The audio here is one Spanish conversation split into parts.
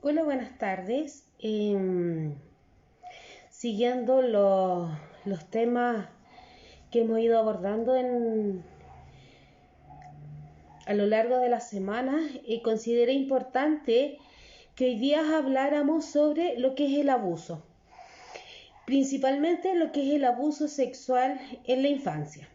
Hola, buenas tardes. Siguiendo los temas que hemos ido abordando a lo largo de las semanas, consideré importante que hoy día habláramos sobre lo que es el abuso, principalmente lo que es el abuso sexual en la infancia.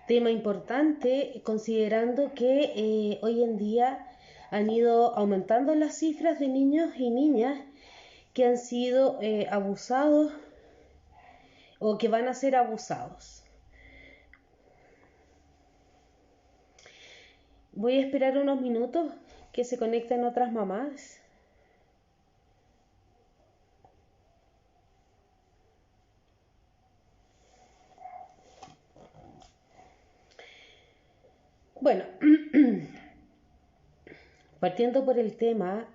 Tema importante considerando que hoy en día han ido aumentando las cifras de niños y niñas que han sido abusados o que van a ser abusados. Voy a esperar unos minutos que se conecten otras mamás. Bueno, partiendo por el tema,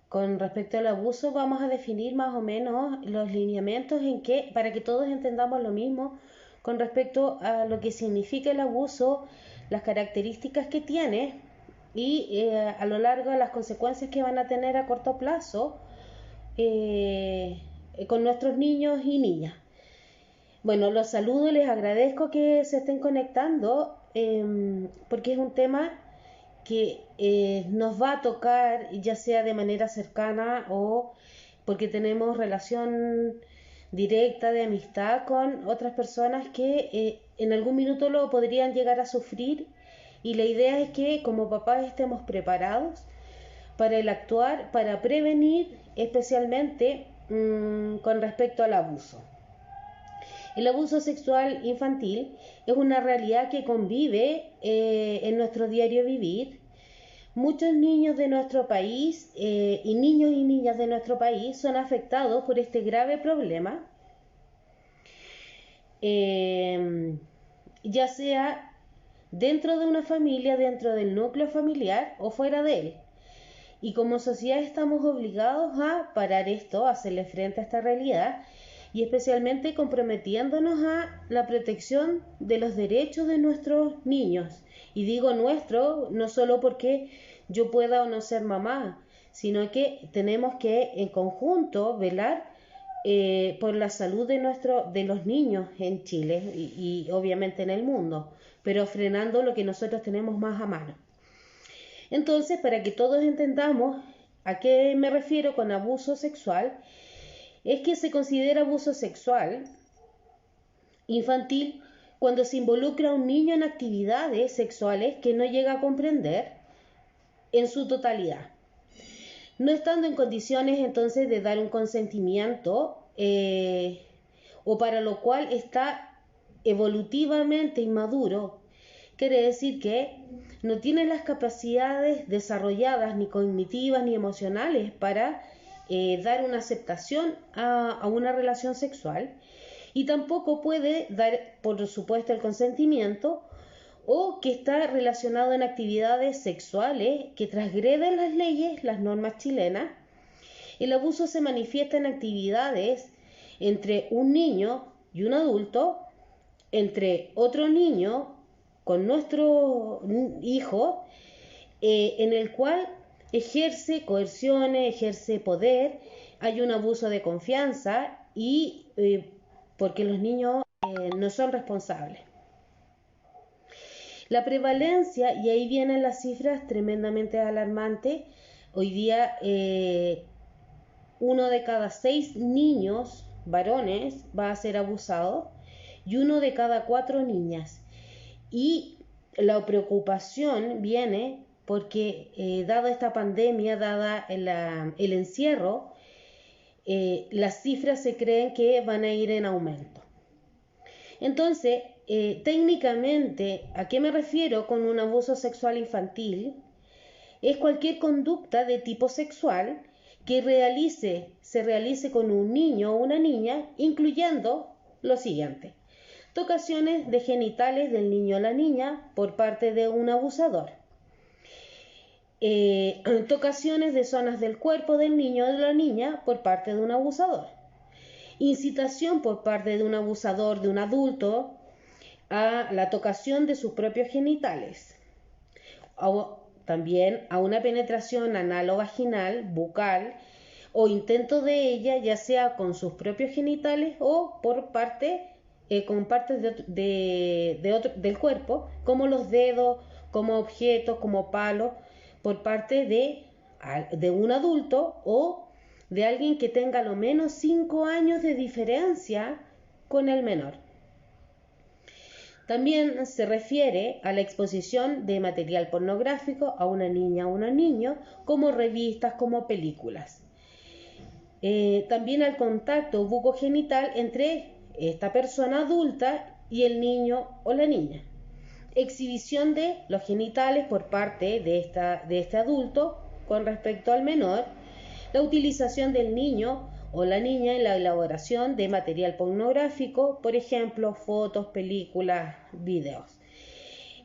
con respecto al abuso, vamos a definir más o menos los lineamientos para que todos entendamos lo mismo con respecto a lo que significa el abuso, las características que tiene y a lo largo de las consecuencias que van a tener a corto plazo con nuestros niños y niñas. Bueno, los saludo y les agradezco que se estén conectando porque es un tema que nos va a tocar ya sea de manera cercana o porque tenemos relación directa de amistad con otras personas que en algún minuto lo podrían llegar a sufrir, y la idea es que como papás estemos preparados para el actuar, para prevenir especialmente con respecto al abuso. El abuso sexual infantil es una realidad que convive en nuestro diario vivir. Muchos niños de nuestro país y niños y niñas de nuestro país son afectados por este grave problema, ya sea dentro de una familia, dentro del núcleo familiar o fuera de él. Y como sociedad estamos obligados a parar esto, a hacerle frente a esta realidad y especialmente comprometiéndonos a la protección de los derechos de nuestros niños. Y digo nuestro, no solo porque yo pueda o no ser mamá, sino que tenemos que en conjunto velar por la salud de los niños en Chile y obviamente en el mundo, pero frenando lo que nosotros tenemos más a mano. Entonces, para que todos entendamos a qué me refiero con abuso sexual, es que se considera abuso sexual infantil cuando se involucra a un niño en actividades sexuales que no llega a comprender en su totalidad, no estando en condiciones entonces de dar un consentimiento o para lo cual está evolutivamente inmaduro. Quiere decir que no tiene las capacidades desarrolladas ni cognitivas ni emocionales para dar una aceptación a una relación sexual, y tampoco puede dar, por supuesto, el consentimiento, o que está relacionado en actividades sexuales que transgreden las leyes, las normas chilenas. El abuso se manifiesta en actividades entre un niño y un adulto, entre otro niño con nuestro hijo, en el cual ejerce coerciones, ejerce poder, hay un abuso de confianza y porque los niños no son responsables. La prevalencia, y ahí vienen las cifras tremendamente alarmantes, hoy día 1 de cada 6 niños varones va a ser abusado y 1 de cada 4 niñas. Y la preocupación viene porque dada esta pandemia, dada el encierro, las cifras se creen que van a ir en aumento. Entonces, técnicamente, ¿a qué me refiero con un abuso sexual infantil? Es cualquier conducta de tipo sexual que se realice con un niño o una niña, incluyendo lo siguiente: tocaciones de genitales del niño o la niña por parte de un abusador, tocaciones de zonas del cuerpo del niño o de la niña por parte de un abusador, incitación por parte de un abusador de un adulto a la tocación de sus propios genitales, también a una penetración anal o vaginal, bucal, o intento de ella, ya sea con sus propios genitales o por con partes del cuerpo, como los dedos, como objetos, como palos, por parte de un adulto o de alguien que tenga lo menos 5 años de diferencia con el menor. También se refiere a la exposición de material pornográfico a una niña o un niño, como revistas, como películas. También al contacto bucogenital entre esta persona adulta y el niño o la niña. Exhibición de los genitales por parte de este adulto con respecto al menor. La utilización del niño o la niña en la elaboración de material pornográfico, por ejemplo, fotos, películas, videos.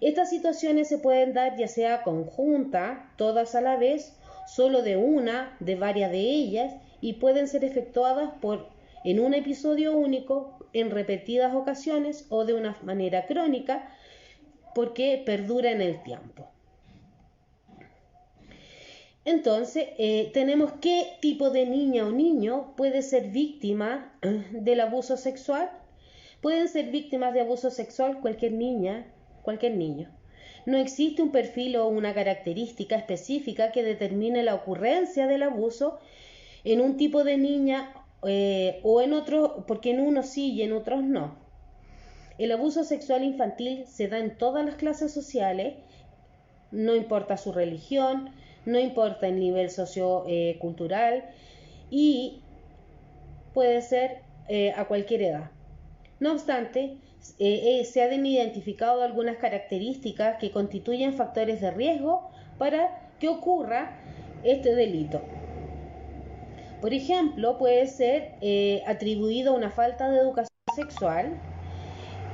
Estas situaciones se pueden dar ya sea conjunta, todas a la vez, solo de una, de varias de ellas, y pueden ser efectuadas en un episodio único, en repetidas ocasiones o de una manera crónica, porque perdura en el tiempo. Entonces, tenemos qué tipo de niña o niño puede ser víctima del abuso sexual. Pueden ser víctimas de abuso sexual cualquier niña, cualquier niño. No existe un perfil o una característica específica que determine la ocurrencia del abuso en un tipo de niña o en otro, porque en unos sí y en otros no. El abuso sexual infantil se da en todas las clases sociales, no importa su religión, no importa el nivel sociocultural y puede ser a cualquier edad. No obstante, se han identificado algunas características que constituyen factores de riesgo para que ocurra este delito. Por ejemplo, puede ser atribuido a una falta de educación sexual,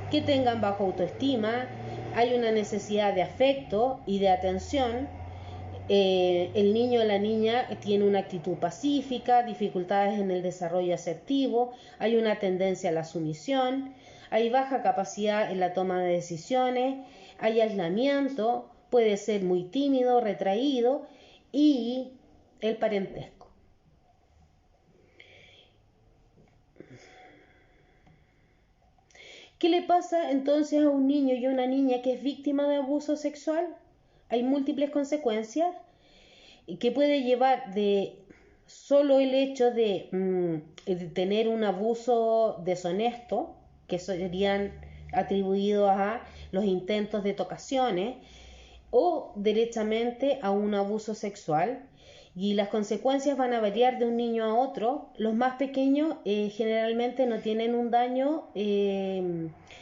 que tengan baja autoestima, hay una necesidad de afecto y de atención. El niño o la niña tiene una actitud pacífica, dificultades en el desarrollo asertivo, hay una tendencia a la sumisión, hay baja capacidad en la toma de decisiones, hay aislamiento, puede ser muy tímido, retraído, y el parentesco. ¿Qué le pasa entonces a un niño y a una niña que es víctima de abuso sexual? Hay múltiples consecuencias que puede llevar de solo el hecho de tener un abuso deshonesto, que serían atribuidos a los intentos de tocaciones, o derechamente a un abuso sexual, y las consecuencias van a variar de un niño a otro. Los más pequeños generalmente no tienen un daño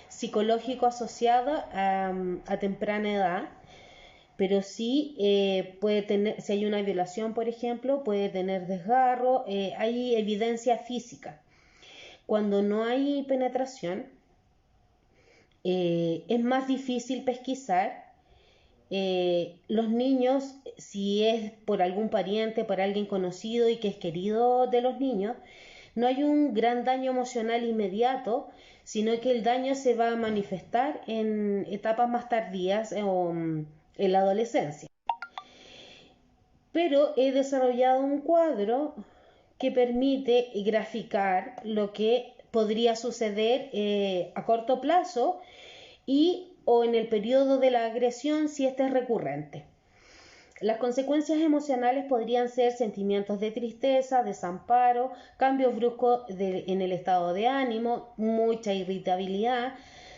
psicológico asociado a temprana edad, pero sí puede tener, si hay una violación, por ejemplo, puede tener desgarro, hay evidencia física. Cuando no hay penetración, es más difícil pesquisar. Los niños, si es por algún pariente, por alguien conocido y que es querido de los niños, no hay un gran daño emocional inmediato, sino que el daño se va a manifestar en etapas más tardías o en la adolescencia. Pero he desarrollado un cuadro que permite graficar lo que podría suceder a corto plazo o en el periodo de la agresión si ésta es recurrente. Las consecuencias emocionales podrían ser sentimientos de tristeza, desamparo, cambios bruscos en el estado de ánimo, mucha irritabilidad,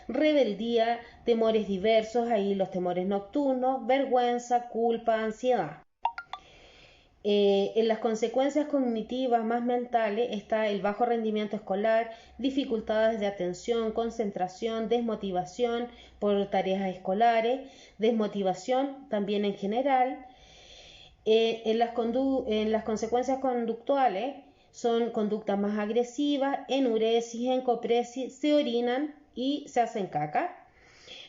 rebeldía, temores diversos, ahí los temores nocturnos, vergüenza, culpa, ansiedad. En las consecuencias cognitivas más mentales está el bajo rendimiento escolar, dificultades de atención, concentración, desmotivación por tareas escolares, desmotivación también en general. En las consecuencias conductuales son conductas más agresivas, enuresis, encopresis, se orinan y se hacen caca.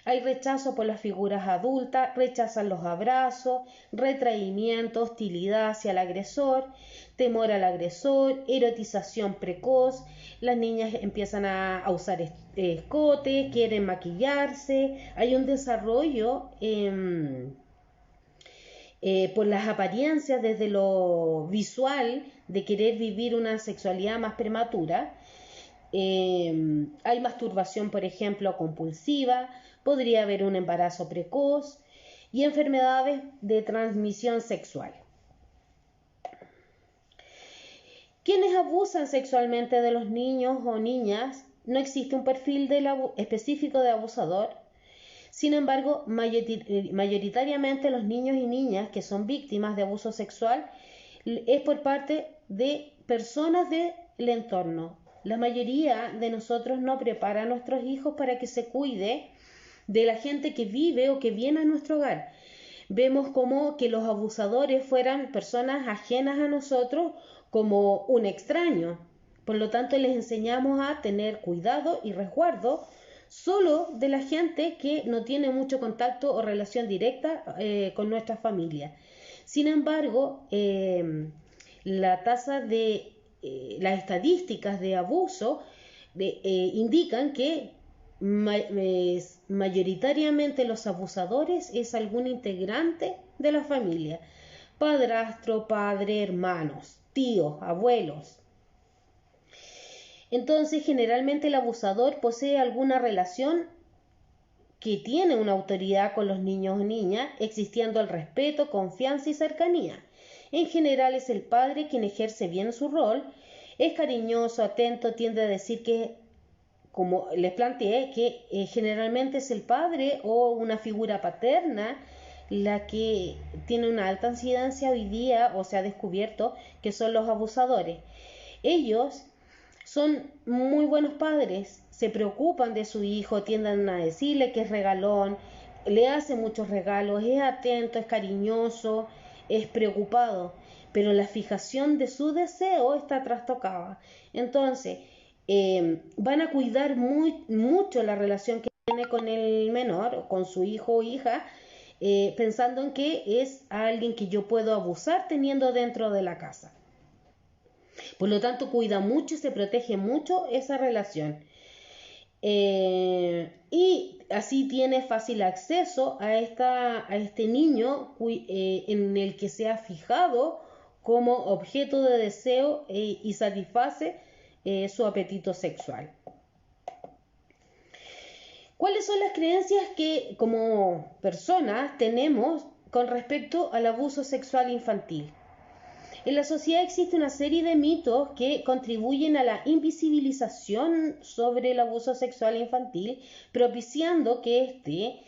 Hay rechazo por las figuras adultas, rechazan los abrazos, retraimiento, hostilidad hacia el agresor, temor al agresor, erotización precoz, las niñas empiezan a usar escote, quieren maquillarse, hay un desarrollo por las apariencias desde lo visual de querer vivir una sexualidad más prematura. Hay masturbación, por ejemplo, compulsiva, podría haber un embarazo precoz y enfermedades de transmisión sexual. Quienes abusan sexualmente de los niños o niñas, no existe un perfil específico de abusador. Sin embargo, mayoritariamente los niños y niñas que son víctimas de abuso sexual es por parte de personas del entorno. La mayoría de nosotros no prepara a nuestros hijos para que se cuide de la gente que vive o que viene a nuestro hogar. Vemos como que los abusadores fueran personas ajenas a nosotros, como un extraño. Por lo tanto, les enseñamos a tener cuidado y resguardo solo de la gente que no tiene mucho contacto o relación directa con nuestra familia. Sin embargo, la tasa de las estadísticas de abuso indican que mayoritariamente los abusadores es algún integrante de la familia, padrastro, padre, hermanos, tíos, abuelos. Entonces, generalmente el abusador posee alguna relación que tiene una autoridad con los niños o niñas, existiendo el respeto, confianza y cercanía. En general es el padre quien ejerce bien su rol, es cariñoso, atento, tiende a decir que, como les planteé, que generalmente es el padre o una figura paterna la que tiene una alta incidencia hoy día, o se ha descubierto que son los abusadores. Ellos son muy buenos padres, se preocupan de su hijo, tienden a decirle que es regalón, le hace muchos regalos, es atento, es cariñoso, es preocupado, pero la fijación de su deseo está trastocada. Entonces, van a cuidar mucho la relación que tiene con el menor, con su hijo o hija, pensando en que es alguien que yo puedo abusar teniendo dentro de la casa. Por lo tanto, cuida mucho y se protege mucho esa relación. Y así tiene fácil acceso a este niño en el que se ha fijado como objeto de deseo y satisface su apetito sexual. ¿Cuáles son las creencias que como personas tenemos con respecto al abuso sexual infantil? En la sociedad existe una serie de mitos que contribuyen a la invisibilización sobre el abuso sexual infantil, propiciando que éste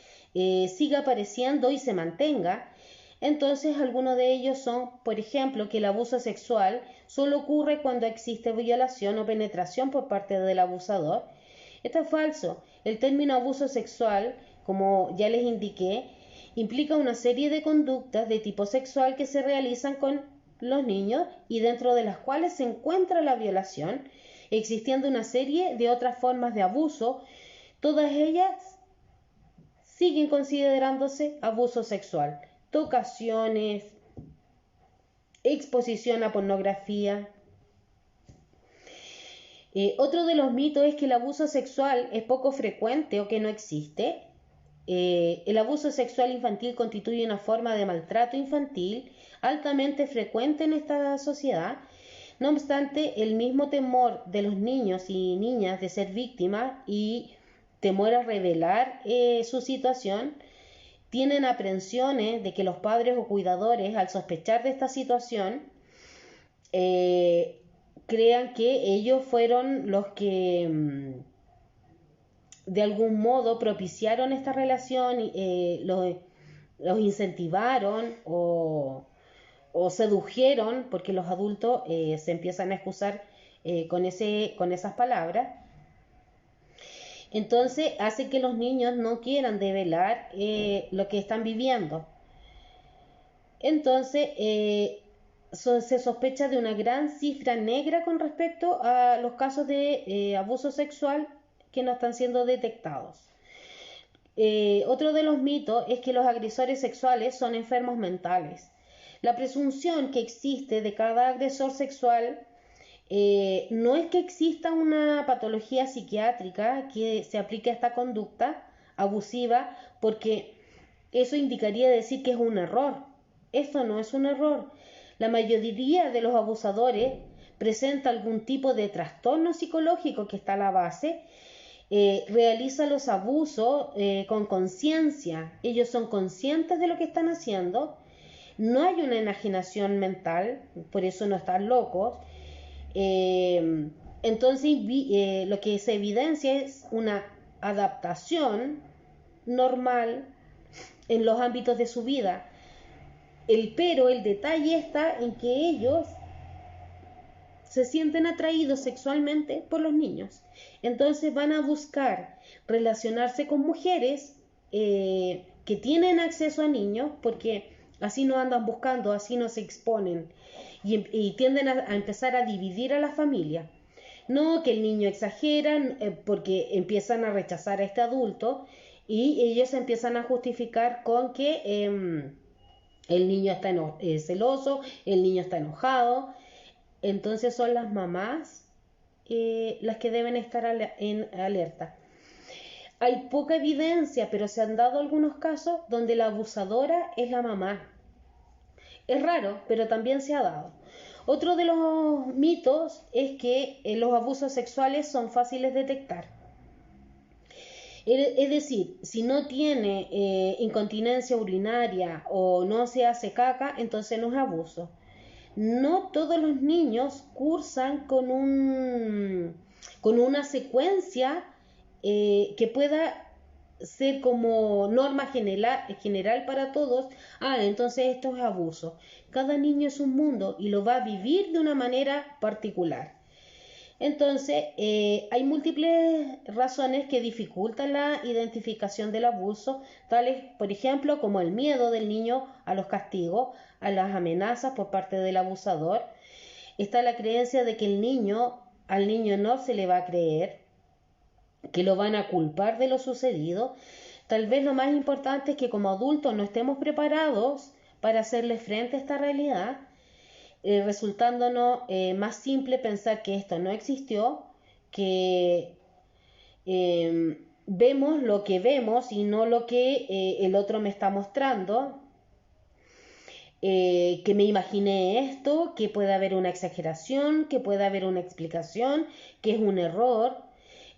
siga apareciendo y se mantenga. Entonces, algunos de ellos son, por ejemplo, que el abuso sexual solo ocurre cuando existe violación o penetración por parte del abusador. Esto es falso. El término abuso sexual, como ya les indiqué, implica una serie de conductas de tipo sexual que se realizan con los niños y dentro de las cuales se encuentra la violación, existiendo una serie de otras formas de abuso, todas ellas siguen considerándose abuso sexual, tocaciones, exposición a pornografía. Otro de los mitos es que el abuso sexual es poco frecuente o que no existe. El abuso sexual infantil constituye una forma de maltrato infantil altamente frecuente en esta sociedad. No obstante, el mismo temor de los niños y niñas de ser víctimas y temor a revelar su situación, tienen aprensiones de que los padres o cuidadores, al sospechar de esta situación, crean que ellos fueron los que de algún modo propiciaron esta relación, los incentivaron o sedujeron, porque los adultos se empiezan a excusar con esas palabras. Entonces hace que los niños no quieran develar lo que están viviendo. Entonces se sospecha de una gran cifra negra con respecto a los casos de abuso sexual que no están siendo detectados. Otro de los mitos es que los agresores sexuales son enfermos mentales. La presunción que existe de cada agresor sexual no es que exista una patología psiquiátrica que se aplique a esta conducta abusiva, porque eso indicaría decir que es un error. Esto no es un error. La mayoría de los abusadores presenta algún tipo de trastorno psicológico que está a la base. Realiza los abusos con conciencia. Ellos son conscientes de lo que están haciendo. No hay una enajenación mental, por eso no están locos. Entonces lo que se evidencia es una adaptación normal en los ámbitos de su vida. Pero el detalle está en que ellos se sienten atraídos sexualmente por los niños. Entonces van a buscar relacionarse con mujeres que tienen acceso a niños, porque así no andan buscando, así no se exponen, y tienden a empezar a dividir a la familia. No, que el niño exagera porque empiezan a rechazar a este adulto y ellos empiezan a justificar con que el niño está celoso, el niño está enojado. Entonces son las mamás las que deben estar en alerta. Hay poca evidencia, pero se han dado algunos casos donde la abusadora es la mamá. Es raro, pero también se ha dado. Otro de los mitos es que los abusos sexuales son fáciles de detectar. Es decir, si no tiene incontinencia urinaria o no se hace caca, entonces no es abuso. No todos los niños cursan con una secuencia que pueda ser como norma general para todos. Entonces esto es abuso. Cada niño es un mundo y lo va a vivir de una manera particular. Entonces, hay múltiples razones que dificultan la identificación del abuso, tales, por ejemplo, como el miedo del niño a los castigos, a las amenazas por parte del abusador. Está la creencia de que al niño no se le va a creer, que lo van a culpar de lo sucedido. Tal vez lo más importante es que como adultos no estemos preparados para hacerle frente a esta realidad, resultándonos más simple pensar que esto no existió, que vemos lo que vemos y no lo que el otro me está mostrando, que me imaginé esto, que puede haber una exageración, que puede haber una explicación, que es un error,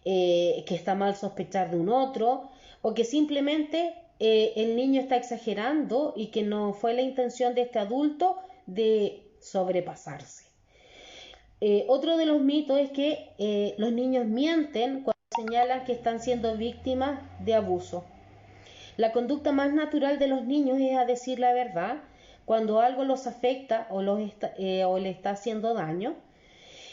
que está mal sospechar de un otro, o que simplemente el niño está exagerando y que no fue la intención de este adulto de sobrepasarse. Otro de los mitos es que los niños mienten cuando señalan que están siendo víctimas de abuso. La conducta más natural de los niños es a decir la verdad cuando algo los afecta o le está haciendo daño.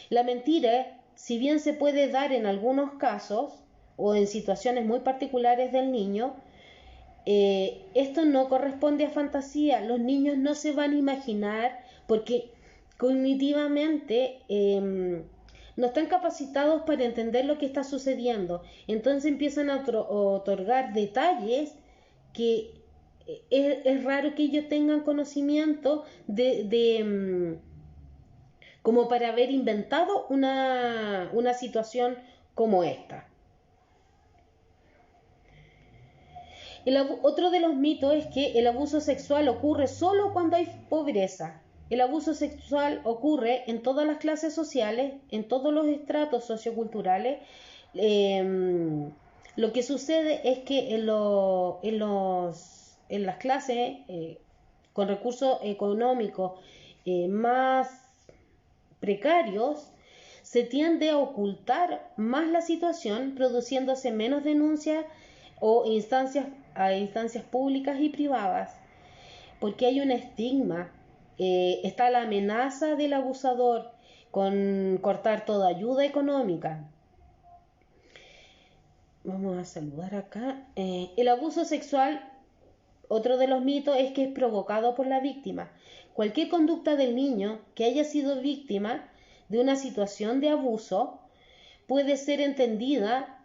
La mentira, si bien se puede dar en algunos casos o en situaciones muy particulares del niño, esto no corresponde a fantasía. Los niños no se van a imaginar porque cognitivamente no están capacitados para entender lo que está sucediendo. Entonces empiezan a otorgar detalles que es raro que ellos tengan conocimiento como para haber inventado una situación como esta. Otro de los mitos es que el abuso sexual ocurre solo cuando hay pobreza. El abuso sexual ocurre en todas las clases sociales, en todos los estratos socioculturales. Lo que sucede es que en las clases con recursos económicos más precarios, se tiende a ocultar más la situación, produciéndose menos denuncias o instancias públicas y privadas, porque hay un estigma. Está la amenaza del abusador con cortar toda ayuda económica. Vamos a saludar acá. El abuso sexual, otro de los mitos, es que es provocado por la víctima. Cualquier conducta del niño que haya sido víctima de una situación de abuso puede ser entendida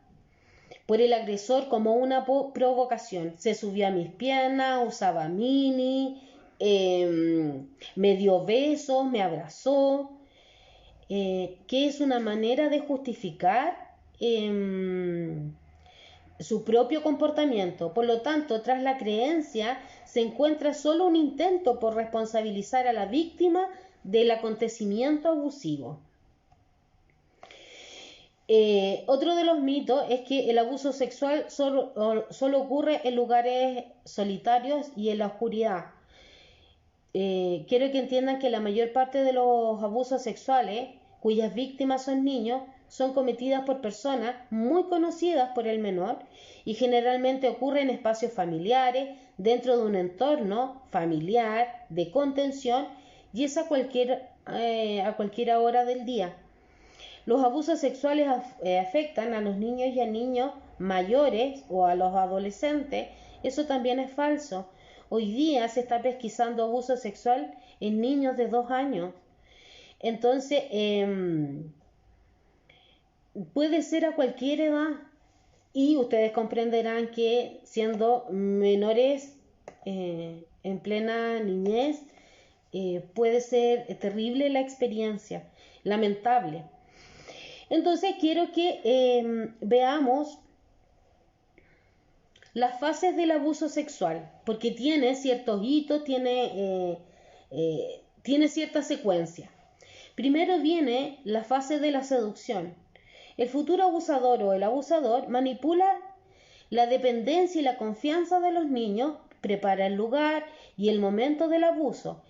por el agresor como una provocación. Se subió a mis piernas, usaba mini, me dio besos, me abrazó, que es una manera de justificar su propio comportamiento. Por lo tanto, tras la creencia se encuentra solo un intento por responsabilizar a la víctima del acontecimiento abusivo. Otro de los mitos es que el abuso sexual solo ocurre en lugares solitarios y en la oscuridad. Quiero que entiendan que la mayor parte de los abusos sexuales, cuyas víctimas son niños, son cometidas por personas muy conocidas por el menor y generalmente ocurre en espacios familiares, dentro de un entorno familiar de contención, y es a cualquier hora del día. Los abusos sexuales afectan a los niños y a niños mayores o a los adolescentes. Eso también es falso. Hoy día se está pesquisando abuso sexual en niños de 2 años. Entonces, puede ser a cualquier edad. Y ustedes comprenderán que siendo menores en plena niñez, puede ser terrible la experiencia, lamentable. Entonces quiero que veamos las fases del abuso sexual, porque tiene ciertos hitos, tiene cierta secuencia. Primero viene la fase de la seducción. El futuro abusador o el abusador manipula la dependencia y la confianza de los niños, prepara el lugar y el momento del abuso.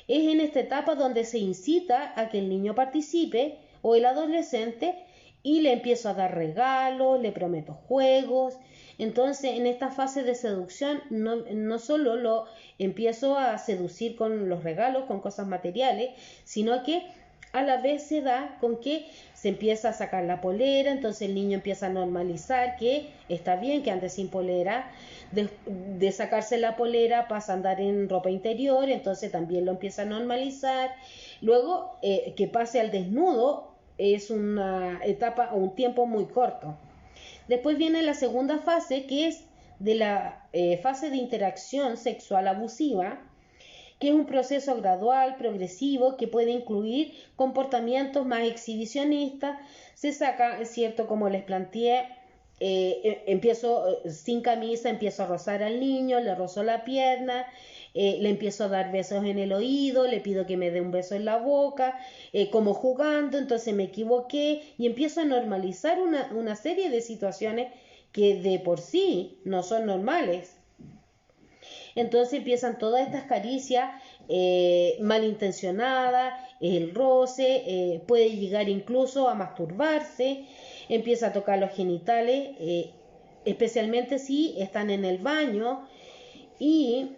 Es en esta etapa donde se incita a que el niño participe o el adolescente, y le empiezo a dar regalos, le prometo juegos. Entonces, en esta fase de seducción no solo lo empiezo a seducir con los regalos, con cosas materiales, sino que a la vez se da con que se empieza a sacar la polera. Entonces el niño empieza a normalizar que está bien que ande sin polera. De sacarse la polera pasa a andar en ropa interior, entonces también lo empieza a normalizar. Luego, que pase al desnudo es una etapa o un tiempo muy corto. Después viene la segunda fase, que es de la fase de interacción sexual abusiva, que es un proceso gradual, progresivo, que puede incluir comportamientos más exhibicionistas. Se saca, es cierto, como les planteé, empiezo sin camisa, empiezo a rozar al niño, le rozo la pierna, le empiezo a dar besos en el oído, le pido que me dé un beso en la boca, como jugando. Entonces me equivoqué y empiezo a normalizar una serie de situaciones que de por sí no son normales. Entonces empiezan todas estas caricias malintencionadas, el roce, puede llegar incluso a masturbarse, empieza a tocar los genitales, especialmente si están en el baño, y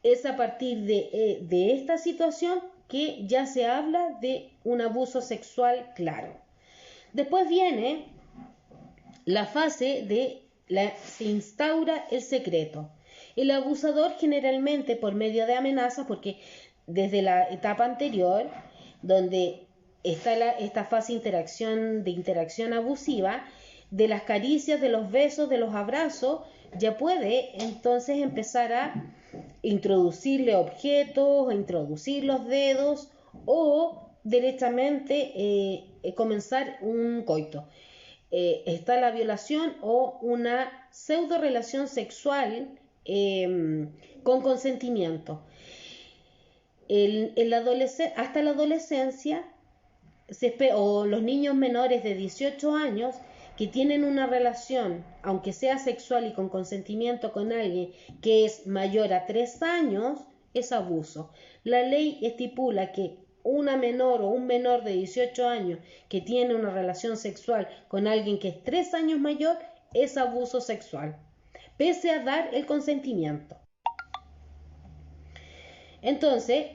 es a partir de esta situación que ya se habla de un abuso sexual claro. Después viene la fase se instaura el secreto. El abusador, generalmente por medio de amenazas, porque desde la etapa anterior, donde está esta fase de interacción abusiva, de las caricias, de los besos, de los abrazos, ya puede entonces empezar a introducirle objetos, a introducir los dedos, o directamente comenzar un coito. Está la violación o una pseudo relación sexual con consentimiento. Hasta la adolescencia o los niños menores de 18 años que tienen una relación, aunque sea sexual y con consentimiento, con alguien que es mayor a 3 años, es abuso. La ley estipula que una menor o un menor de 18 años que tiene una relación sexual con alguien que es 3 años mayor es abuso sexual, pese a dar el consentimiento. Entonces,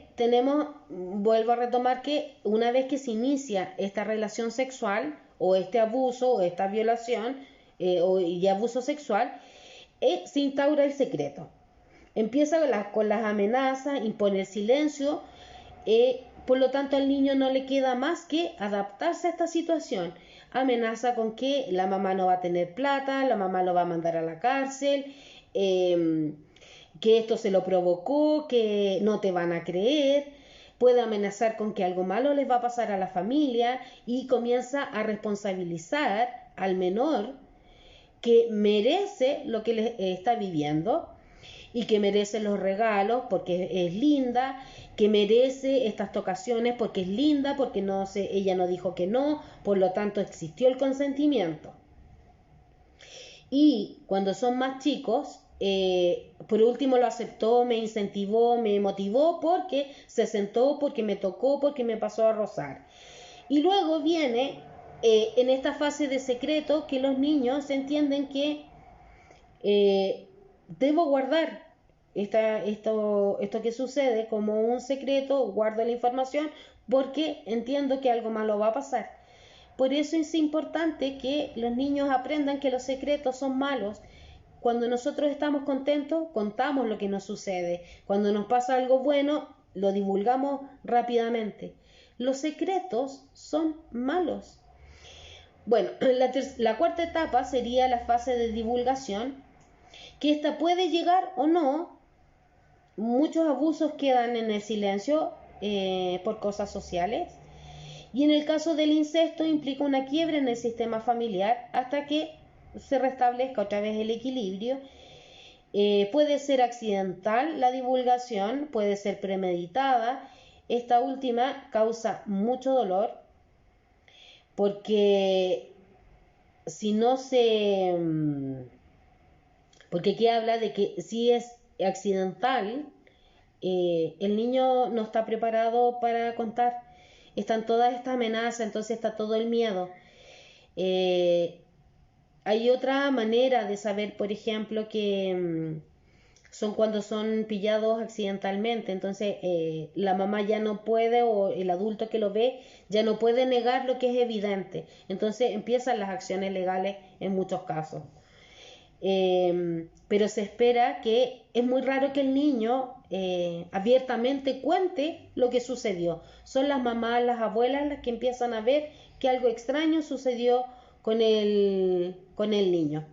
vuelvo a retomar que una vez que se inicia esta relación sexual, o este abuso, o esta violación, y abuso sexual, se instaura el secreto. Empieza con las amenazas, impone el silencio, por lo tanto al niño no le queda más que adaptarse a esta situación. Amenaza con que la mamá no va a tener plata, la mamá lo va a mandar a la cárcel, que esto se lo provocó, que no te van a creer. Puede amenazar con que algo malo les va a pasar a la familia, y comienza a responsabilizar al menor que merece lo que le está viviendo y que merece los regalos porque es linda, que merece estas tocaciones porque es linda, porque ella no dijo que no, por lo tanto existió el consentimiento. Y cuando son más chicos, por último lo aceptó, me incentivó, me motivó porque se sentó, porque me tocó, porque me pasó a rozar. Y luego viene en esta fase de secreto que los niños entienden que debo guardar esto que sucede como un secreto, guardo la información porque entiendo que algo malo va a pasar. Por eso es importante que los niños aprendan que los secretos son malos. Cuando nosotros estamos contentos, contamos lo que nos sucede. Cuando nos pasa algo bueno, lo divulgamos rápidamente. Los secretos son malos. Bueno, la cuarta etapa sería la fase de divulgación, que esta puede llegar o no. Muchos abusos quedan en el silencio por cosas sociales. Y en el caso del incesto implica una quiebra en el sistema familiar hasta que se restablezca otra vez el equilibrio. Puede ser accidental la divulgación, puede ser premeditada. Esta última causa mucho dolor porque si no se... Porque aquí habla de que si es accidental, el niño no está preparado para contar. Están todas estas amenazas, entonces está todo el miedo. Hay otra manera de saber, por ejemplo, que son cuando son pillados accidentalmente. Entonces la mamá ya no puede, o el adulto que lo ve, ya no puede negar lo que es evidente. Entonces empiezan las acciones legales en muchos casos. Pero se espera que es muy raro que el niño abiertamente cuente lo que sucedió. Son las mamás, las abuelas las que empiezan a ver que algo extraño sucedió con el niño.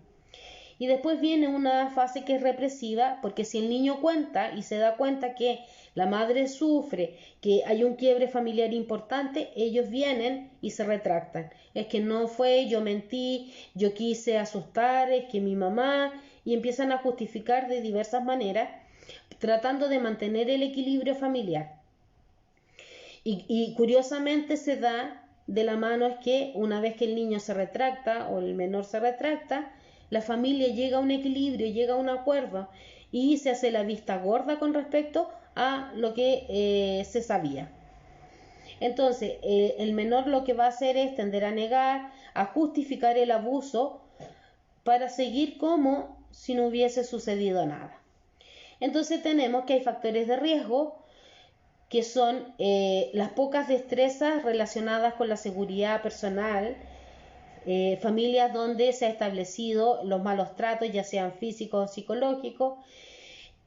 Y después viene una fase que es represiva, porque si el niño cuenta y se da cuenta que la madre sufre, que hay un quiebre familiar importante, ellos vienen y se retractan. Es que no fue, yo mentí, yo quise asustar, es que mi mamá, y empiezan a justificar de diversas maneras, tratando de mantener el equilibrio familiar. Y curiosamente se da de la mano es que una vez que el niño se retracta o el menor se retracta, la familia llega a un equilibrio, llega a un acuerdo y se hace la vista gorda con respecto a lo que se sabía. Entonces, el menor lo que va a hacer es tender a negar, a justificar el abuso para seguir como si no hubiese sucedido nada. Entonces tenemos que hay factores de riesgo que son las pocas destrezas relacionadas con la seguridad personal, familias donde se ha establecido los malos tratos, ya sean físicos o psicológicos.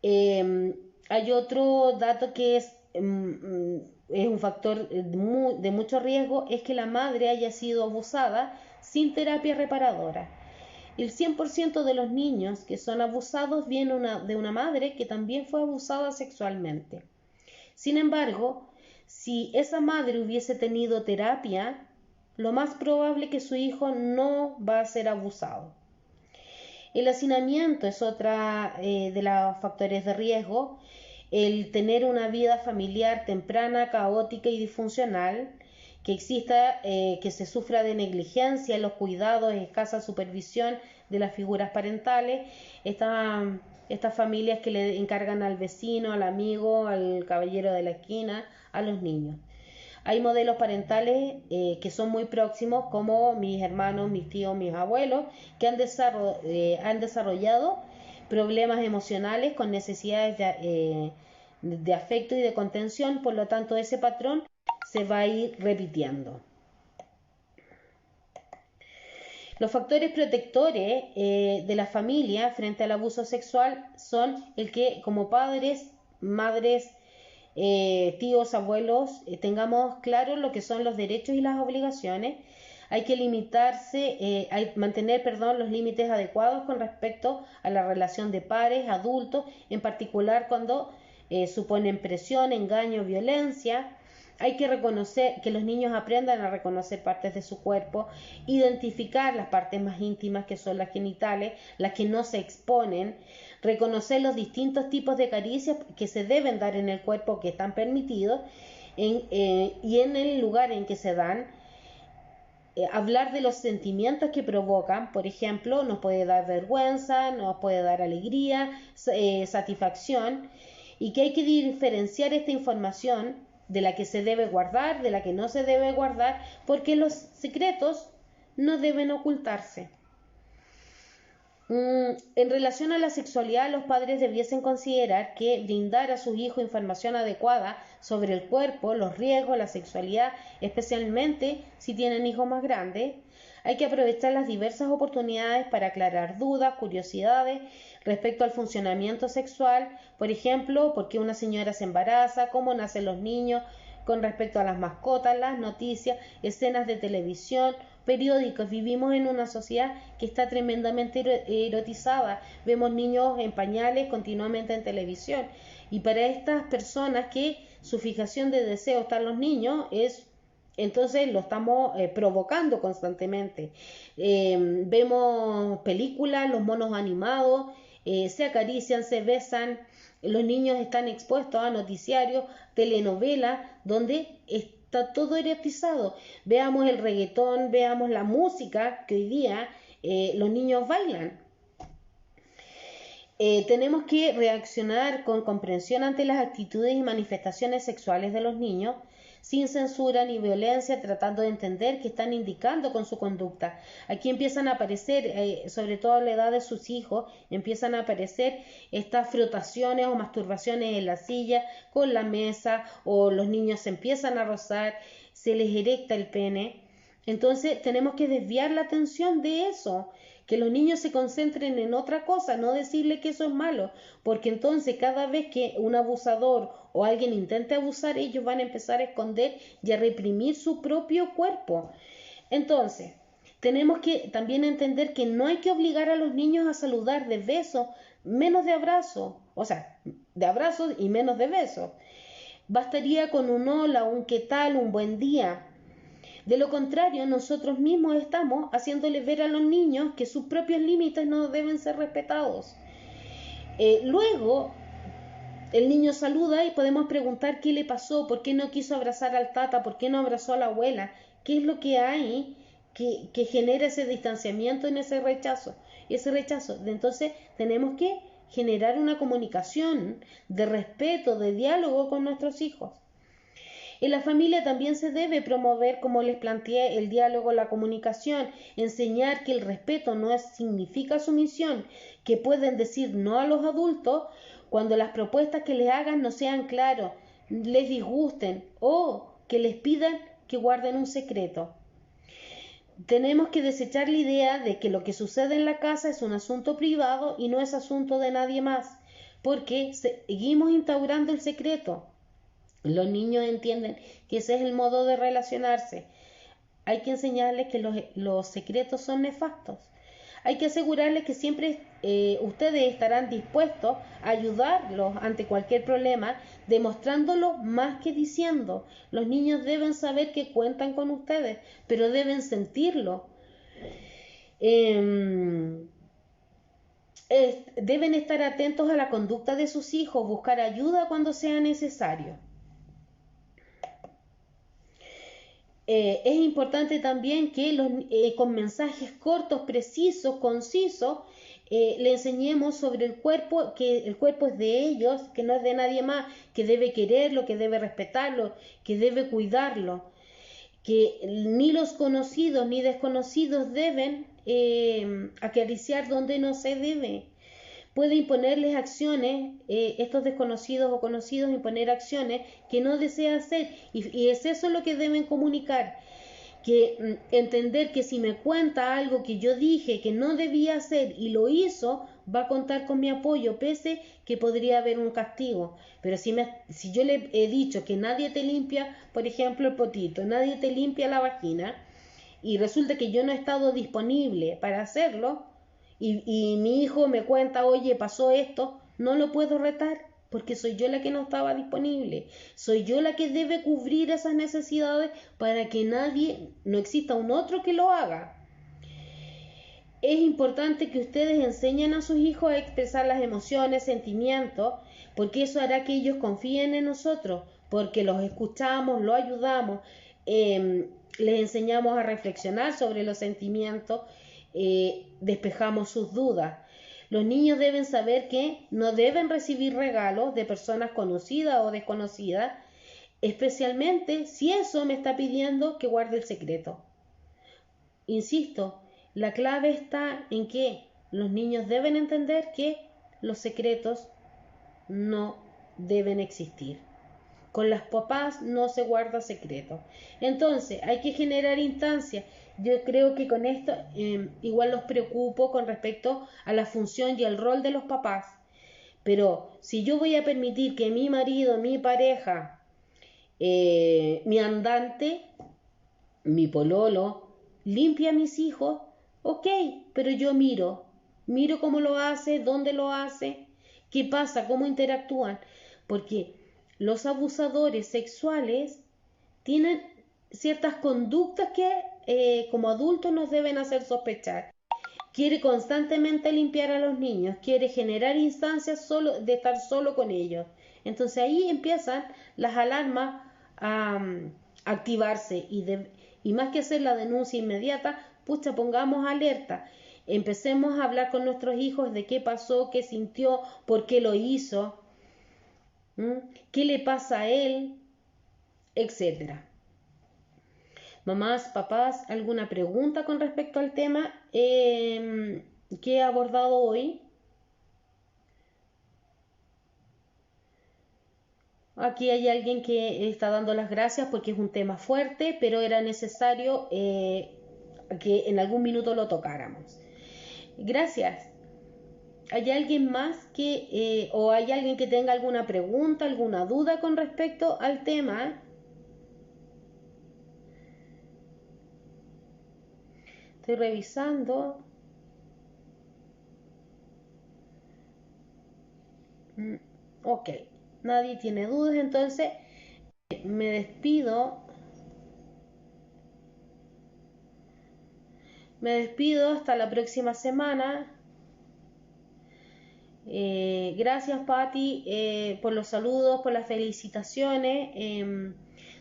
Hay otro dato que es un factor de mucho riesgo, es que la madre haya sido abusada sin terapia reparadora. El 100% de los niños que son abusados vienen de una madre que también fue abusada sexualmente. Sin embargo, si esa madre hubiese tenido terapia, lo más probable es que su hijo no va a ser abusado. El hacinamiento es otra de los factores de riesgo. El tener una vida familiar temprana, caótica y disfuncional, que exista, que se sufra de negligencia en los cuidados, escasa supervisión de las figuras parentales, estas familias que le encargan al vecino, al amigo, al caballero de la esquina, a los niños. Hay modelos parentales que son muy próximos, como mis hermanos, mis tíos, mis abuelos, que han desarrollado problemas emocionales con necesidades de afecto y de contención. Por lo tanto, ese patrón se va a ir repitiendo. Los factores protectores de la familia frente al abuso sexual son el que como padres, madres, tíos, abuelos, tengamos claro lo que son los derechos y las obligaciones. Hay que mantener los límites adecuados con respecto a la relación de pares, adultos, en particular cuando suponen presión, engaño, violencia. Hay que reconocer, que los niños aprendan a reconocer partes de su cuerpo, identificar las partes más íntimas que son las genitales, las que no se exponen, reconocer los distintos tipos de caricias que se deben dar en el cuerpo, que están permitidos, y en el lugar en que se dan. Hablar de los sentimientos que provocan, por ejemplo, nos puede dar vergüenza, nos puede dar alegría, satisfacción, y que hay que diferenciar esta información de la que se debe guardar, de la que no se debe guardar, porque los secretos no deben ocultarse. En relación a la sexualidad, los padres debiesen considerar que brindar a sus hijos información adecuada sobre el cuerpo, los riesgos, la sexualidad, especialmente si tienen hijos más grandes. Hay que aprovechar las diversas oportunidades para aclarar dudas, curiosidades respecto al funcionamiento sexual, por ejemplo, por qué una señora se embaraza, cómo nacen los niños, con respecto a las mascotas, las noticias, escenas de televisión, periódicos. Vivimos en una sociedad que está tremendamente erotizada. Vemos niños en pañales continuamente en televisión. Y para estas personas que su fijación de deseo está en los niños, entonces lo estamos provocando constantemente. Vemos películas, los monos animados, se acarician, se besan. Los niños están expuestos a noticiarios, telenovelas, donde está todo erotizado. Veamos el reggaetón, veamos la música que hoy día los niños bailan. Tenemos que reaccionar con comprensión ante las actitudes y manifestaciones sexuales de los niños, sin censura ni violencia, tratando de entender qué están indicando con su conducta. Aquí empiezan a aparecer, sobre todo a la edad de sus hijos, empiezan a aparecer estas frotaciones o masturbaciones en la silla, con la mesa, o los niños se empiezan a rozar, se les erecta el pene. Entonces tenemos que desviar la atención de eso, que los niños se concentren en otra cosa, no decirle que eso es malo, porque entonces cada vez que un abusador o alguien intente abusar, ellos van a empezar a esconder y a reprimir su propio cuerpo. Entonces, tenemos que también entender que no hay que obligar a los niños a saludar de besos, menos de abrazos, o sea, de abrazos y menos de besos. Bastaría con un hola, un qué tal, un buen día. De lo contrario, nosotros mismos estamos haciéndole ver a los niños que sus propios límites no deben ser respetados. Luego, el niño saluda y podemos preguntar qué le pasó, por qué no quiso abrazar al tata, por qué no abrazó a la abuela, qué es lo que hay que genera ese distanciamiento en ese rechazo. Entonces, tenemos que generar una comunicación de respeto, de diálogo con nuestros hijos. En la familia también se debe promover, como les planteé, el diálogo, la comunicación, enseñar que el respeto no significa sumisión, que pueden decir no a los adultos cuando las propuestas que les hagan no sean claras, les disgusten o que les pidan que guarden un secreto. Tenemos que desechar la idea de que lo que sucede en la casa es un asunto privado y no es asunto de nadie más, porque seguimos instaurando el secreto. Los niños entienden que ese es el modo de relacionarse. Hay que enseñarles que los secretos son nefastos. Hay que asegurarles que siempre ustedes estarán dispuestos a ayudarlos ante cualquier problema, demostrándolo más que diciendo. Los niños deben saber que cuentan con ustedes, pero deben sentirlo. Deben estar atentos a la conducta de sus hijos, buscar ayuda cuando sea necesario. Es importante también que con mensajes cortos, precisos, concisos, le enseñemos sobre el cuerpo, que el cuerpo es de ellos, que no es de nadie más, que debe quererlo, que debe respetarlo, que debe cuidarlo, que ni los conocidos ni desconocidos deben acariciar donde no se debe. Puede imponerles acciones, estos desconocidos o conocidos, imponer acciones que no desea hacer, y es eso lo que deben comunicar, que entender que si me cuenta algo que yo dije que no debía hacer y lo hizo, va a contar con mi apoyo, pese que podría haber un castigo. Pero si yo le he dicho que nadie te limpia, por ejemplo, el potito, nadie te limpia la vagina, y resulta que yo no he estado disponible para hacerlo, y mi hijo me cuenta, oye, pasó esto, no lo puedo retar, porque soy yo la que no estaba disponible, soy yo la que debe cubrir esas necesidades para que no exista un otro que lo haga. Es importante que ustedes enseñen a sus hijos a expresar las emociones, sentimientos, porque eso hará que ellos confíen en nosotros, porque los escuchamos, los ayudamos, les enseñamos a reflexionar sobre los sentimientos, despejamos sus dudas. Los niños deben saber que no deben recibir regalos de personas conocidas o desconocidas, especialmente si eso me está pidiendo que guarde el secreto. Insisto, la clave está en que los niños deben entender que los secretos no deben existir. Con las papás no se guarda secreto. Entonces, hay que generar instancias. Yo creo que con esto igual los preocupo con respecto a la función y el rol de los papás. Pero si yo voy a permitir que mi marido, mi pareja, mi andante, mi pololo, limpie a mis hijos, ok, pero yo miro cómo lo hace, dónde lo hace, qué pasa, cómo interactúan, porque los abusadores sexuales tienen ciertas conductas que como adultos nos deben hacer sospechar. Quiere constantemente limpiar a los niños, quiere generar instancias de estar solo con ellos. Entonces ahí empiezan las alarmas a activarse y más que hacer la denuncia inmediata, pucha, pongamos alerta. Empecemos a hablar con nuestros hijos de qué pasó, qué sintió, por qué lo hizo, qué le pasa a él, etcétera. Mamás, papás, ¿alguna pregunta con respecto al tema que he abordado hoy? Aquí hay alguien que está dando las gracias porque es un tema fuerte, pero era necesario que en algún minuto lo tocáramos. Gracias. ¿Hay alguien más o hay alguien que tenga alguna pregunta, alguna duda con respecto al tema? Estoy revisando. Ok, nadie tiene dudas, entonces me despido. Me despido hasta la próxima semana. Gracias, Patti, por los saludos, por las felicitaciones.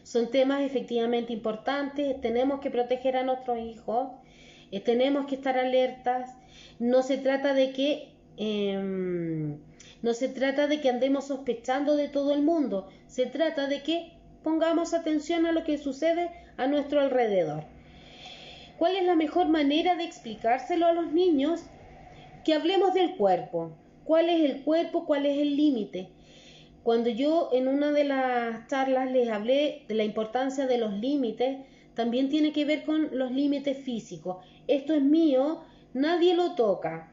Son temas efectivamente importantes. Tenemos que proteger a nuestros hijos. Tenemos que estar alertas. No se trata de que andemos sospechando de todo el mundo. Se trata de que pongamos atención a lo que sucede a nuestro alrededor. ¿Cuál es la mejor manera de explicárselo a los niños? Que hablemos del cuerpo. ¿Cuál es el cuerpo? ¿Cuál es el límite? Cuando yo en una de las charlas les hablé de la importancia de los límites, también tiene que ver con los límites físicos. Esto es mío, nadie lo toca.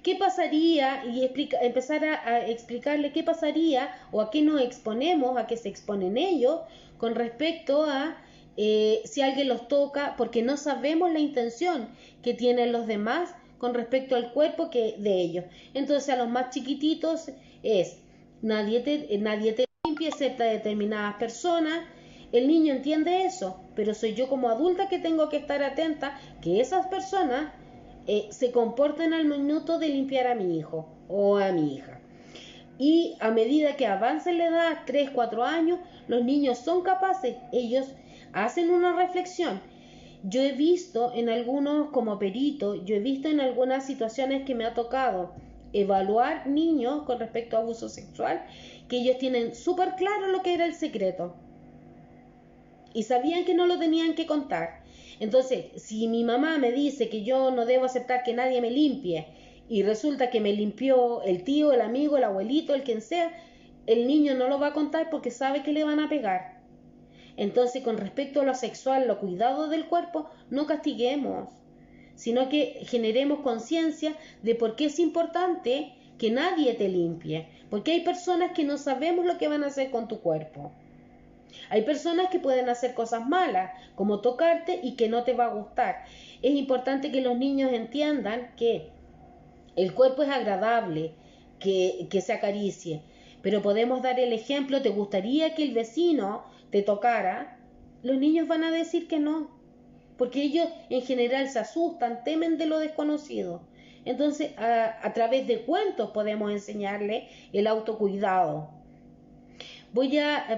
¿Qué pasaría? Y empezar a explicarle qué pasaría o a qué nos exponemos, a qué se exponen ellos con respecto a si alguien los toca, porque no sabemos la intención que tienen los demás con respecto al cuerpo de ellos. Entonces a los más chiquititos es nadie te limpie excepto a determinadas personas. El niño entiende eso, pero soy yo como adulta que tengo que estar atenta que esas personas se comporten al minuto de limpiar a mi hijo o a mi hija. Y a medida que avance la edad, 3, 4 años, los niños son capaces, ellos hacen una reflexión. Yo he visto en algunos, como perito, yo he visto en algunas situaciones que me ha tocado evaluar niños con respecto a abuso sexual, que ellos tienen súper claro lo que era el secreto y sabían que no lo tenían que contar. Entonces, si mi mamá me dice que yo no debo aceptar que nadie me limpie y resulta que me limpió el tío, el amigo, el abuelito, el quien sea, el niño no lo va a contar porque sabe que le van a pegar. Entonces, con respecto a lo sexual, lo cuidado del cuerpo, no castiguemos, sino que generemos conciencia de por qué es importante que nadie te limpie, porque hay personas que no sabemos lo que van a hacer con tu cuerpo. Hay personas que pueden hacer cosas malas, como tocarte y que no te va a gustar. Es importante que los niños entiendan que el cuerpo es agradable, que se acaricie, Pero podemos dar el ejemplo, ¿te gustaría que el vecino te tocara? Los niños van a decir que no, porque ellos en general se asustan, temen de lo desconocido. Entonces, a través de cuentos podemos enseñarles el autocuidado.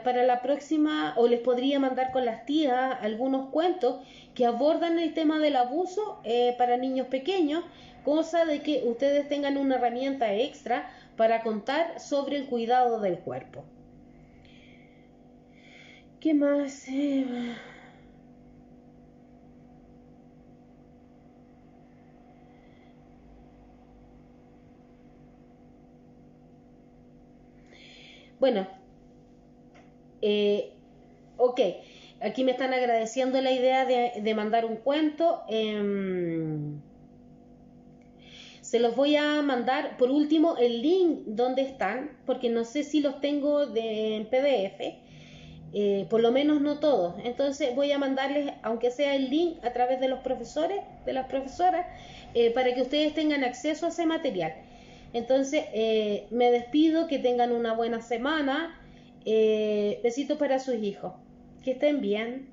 Para la próxima, o les podría mandar con las tías algunos cuentos que abordan el tema del abuso para niños pequeños, cosa de que ustedes tengan una herramienta extra para contar sobre el cuidado del cuerpo. ¿Qué más? Bueno, ok, aquí me están agradeciendo la idea de mandar un cuento. Se los voy a mandar por último el link donde están, porque no sé si los tengo en PDF, por lo menos no todos. Entonces voy a mandarles, aunque sea el link a través de los profesores, de las profesoras, para que ustedes tengan acceso a ese material. Entonces me despido, que tengan una buena semana. Besitos para sus hijos, que estén bien.